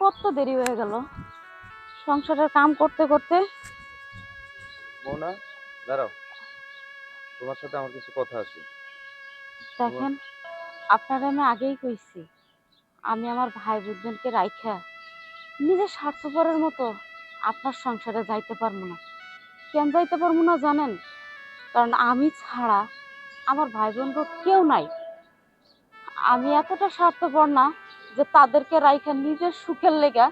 কত দেরি হয়ে গেল সংসারের কাম করতে করতে। মৌনা, দাঁড়াও, তোমার সাথে আমার কিছু কথা আছে। তোমার দেখেন, আপনারা আমি আগেই কইছি, আমি আমার ভাই বোনদেরকে রাইখা নিজের স্বার্থপরের মতো আপনার সংসারে যাইতে পারবো না। কেন যাইতে পারবো না জানেন? কারণ আমি ছাড়া আমার ভাই বোনকে কেউ নাই। আমি এতটা স্বার্থপর না যে তাদেরকে রাইখা নিজের সুখের লেগা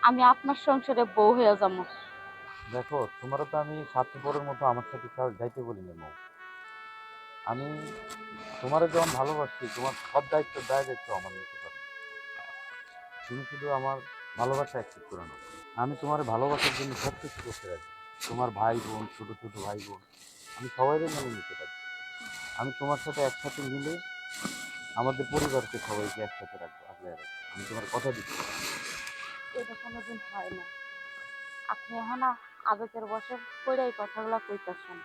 আমি আপনার সংসারে বউ হয়ে যাবো। দেখো, তোমারও তো আমি স্বার্থপরের মতো আমার সাথে যাইতে বলি না মৌ। আমি তোমারও যেমন ভালোবাসি, তোমার সব দায়িত্ব দায় দায়িত্ব আমার নিতে পারো। তুমি শুধু আমার ভালোবাসা অ্যাকসেপ্ট করে নাও। আমি তোমার ভালোবাসার জন্য সব কিছু করতে রাজি। তোমার ভাই বোন, ছোট ছোট ভাই বোন, আমি সবাইকে মেনে নিতে পারি। আমি তোমার সাথে একসাথে মিলে আমাদের পরিবারকে সবাইকে একসাথে রাখবো, আগলে রাখবো। আমি তোমার কথা দিচ্ছি। এটা কোনোদিন হয় না। আপনি এখন আবেগের বশে পড়ে এই কথাগুলো কইতেছেন।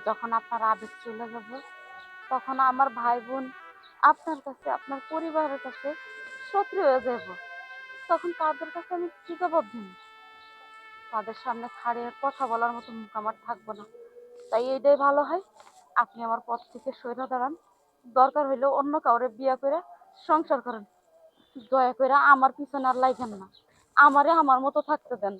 যখন আপনার আবেগ চলে যাব, তখন আমার ভাই বোন আপনার কাছে, আপনার পরিবারের কাছে শত্রু হয়ে যাব। তখন তাদের কাছে আমি কি জবাব দিব? তাদের সামনে খাড়িয়ে কথা বলার মতো মুখ আমার থাকবো না। তাই এইটাই ভালো হয়, আপনি আমার পথ থেকে সইরা দাঁড়ান। দরকার হইলেও অন্য কাউরে বিয়া করে সংসার করেন। দয়া করে আমার পিছনে আর লাইগেন না, আমারে আমার মতো থাকতে দেন।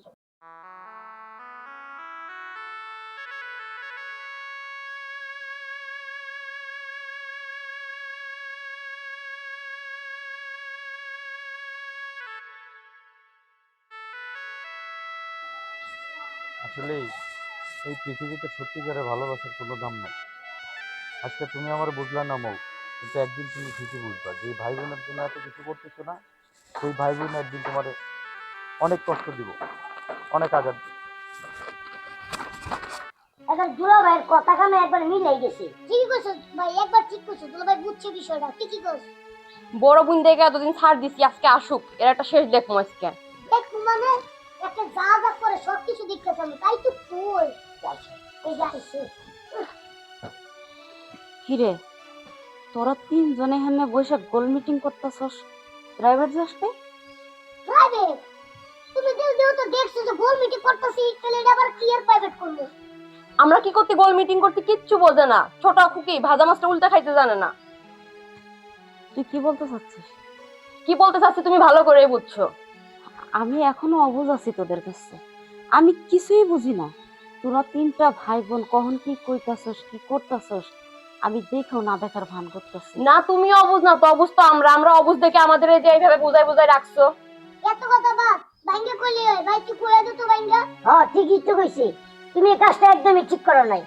আসলে এই পৃথিবীতে সত্যিকারের ভালোবাসার কোনো দাম নাই। আজকে তুমি আমার বুঝলা না মৌ, কিন্তু একদিন তুমি ঠিকই বুঝবা যে ভাই বোনের জন্য এত কিছু করতেছো না, সেই ভাই বোন একদিন তোমার অনেক কষ্ট দিব, অনেক আঘাত দিব। এখন দুলাভাইয়ের কথা কামে একবার মিলাই গেছে। ঠিকই কইছো ভাই, একবার ঠিক কইছো, দুলাভাই বুঝছে বিষয়টা, ঠিকই কইছো। বড় বোন দেখে এতদিন ছাড় দিছি, আজকে আসুক, এর একটা শেষ দেখবো আজকে। দেখো মানে একটা যা যা করে সবকিছু দেখতে চাই, তাই তো কই যাইছে, এই যাইছে। কিরে, তোরা তিনজনে এখানে বসে গোল মিটিং করতেছস, প্রাইভেট যাস নাই? প্রাইভেট? তুমি দেও দেও তো দেখছো যে গোল মিটিং করতেছি, তাহলে এটা আবার ক্লিয়ার প্রাইভেট করব। আমরা কি করতে গোল মিটিং করতে কিচ্ছু বোঝে না, ছোট খুকি ভাজা মাছটা উল্টা খাইতে জানে না। তুই কি বলতে চাচ্ছিস? কি বলতে চাচ্ছি তুমি ভালো করেই বুঝছো। আমি এখনো অবুঝ আছি তোদের কাছে, আমি কিছুই বুঝি না। তোরা তিনটা ভাই বোন কখন কি কইতাছস, কি করতাছস, আমি দেখেও না দেখার ভান করতেছি। না তুমি অবুঝ না তো, অবুঝ তো আমরা, আমরা অবুঝ দেখে আমাদের এই যে এইভাবে বুঝাই বুঝাই রাখছো। এত কথা বাদ, ভাইঙ্গা কইলে হয়, ভাই তুই কইয়া দে তো ভাইঙ্গা। হ্যাঁ ঠিকই তো কইছি, তুমি এই কাজটা একদমই ঠিক করো নাই।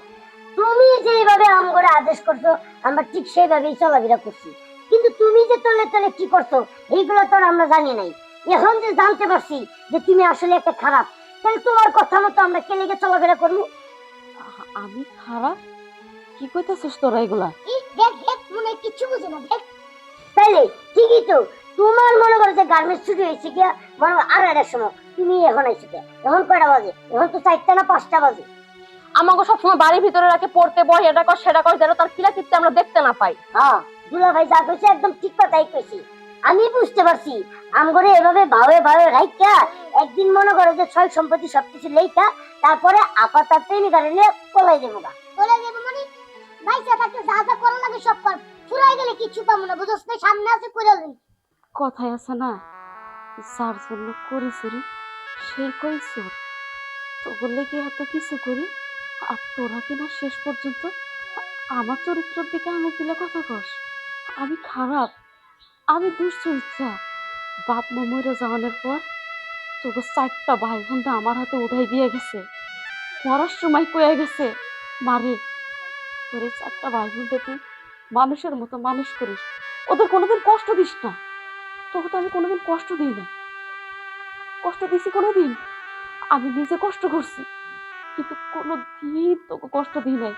তুমি যেভাবে আমগরে আদেশ করছো, আমরা ঠিক সেইভাবেই চলাফেরা করছি। কিন্তু তুমি যে তলে তলে কি করছো, এইগুলো তো আর আমরা জানি নাই। এখন যে জানতে পারছি যে তুমি আসলে একটা খারাপ, তাহলে তোমার কথা মতো আমরা কে লেগে চলাফেরা করবো? আমি খারাপ? কি কইতাছস তোরা এগুলা? দেখ দেখ, মনে হয় কিচ্ছু বুঝে না, দেখ। তাইলে ঠিকই তো, তোমার মনে করো যে গার্মেন্টস ছুটি হয়েছে গিয়া মনে করো আর একটা সময়, তুমি এখন আইছো গিয়া, এখন কয়টা বাজে? এখন তো 4টা না 5টা বাজে। আমাকে সবসময় বাড়ির ভিতরে রাখে, পড়তে বই, এটা কর সেটা কর, যেন তার কিলাকিত্তে আমরা দেখতে না পাই। হ্যাঁ, দুলা ভাই যা কইছে একদম ঠিক কথাই কইছি। আমি বুঝতে পারছি আমগরে এভাবে ভাবে ভাবে রাইখা একদিন মনে করো যে ছয় সম্পত্তি সবকিছু লেখা, তারপরে আপাতত প্রেমিকারে নিয়ে পলাই দেবো গা। পলাই দেবো মানে ভাইসা থাকতে যা যা করা লাগে সব কর, ফুরাই গেলে কিছু পাবো না, বুঝছ না? সামনে আছে কইরা লই। কথায় আছে না, যার জন্য করি চুরি সেই কই চোর। তো বললে কি এত কিছু করি, আর তোরা কিনা শেষ পর্যন্ত আমার চরিত্রের দিকে আঙুল তুলে কথা কস। আমি খারাপ, আমি দুশ্চরিত্রা। বাপ মা মরে যাওয়ানোর পর তোকে 4টা ভাই বোনটা আমার হাতে উঠাই দিয়ে গেছে। মরার সময় কয়ে গেছে, মারে তোর এই 4টা ভাই বোনটা তুই মানুষের মতো মানুষ করিস, ওদের কোনোদিন কষ্ট দিস না। তোকে তো আমি কোনোদিন কষ্ট দিই না। কষ্ট দিছি কোনোদিন? আমি নিজে কষ্ট করছি, কিন্তু কোনোদিন তোকে কষ্ট দিই নাই।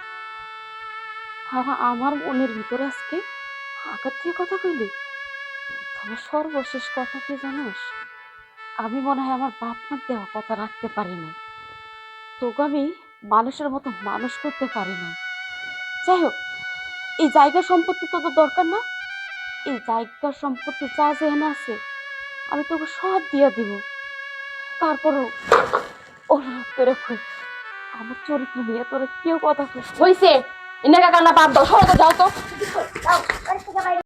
আমার মনের ভিতরে আজকে আঘাত দিয়ে কথা কইলি। তোমার সর্বশেষ কথা কি জানোস? আমি মনে হয় আমার বাপ মার দেওয়া কথা রাখতে পারি নাই, তোকে আমি মানুষের মতো মানুষ করতে পারি নাই। যাই হোক, এই জায়গা সম্পত্তি তোদের দরকার না। এই জায়গা সম্পত্তি যা যেখানে আছে আমি তোকে সব দিয়া দিব। তারপরও অনুরোধ করে কই, আমার চরিত্র নিয়ে তোরা কেউ কথা কইস না। হইছে, ইনাকা কান্না বাদ দাও, সরো তো, যাও তো। যাও, বাড়ি থেকে বাইরে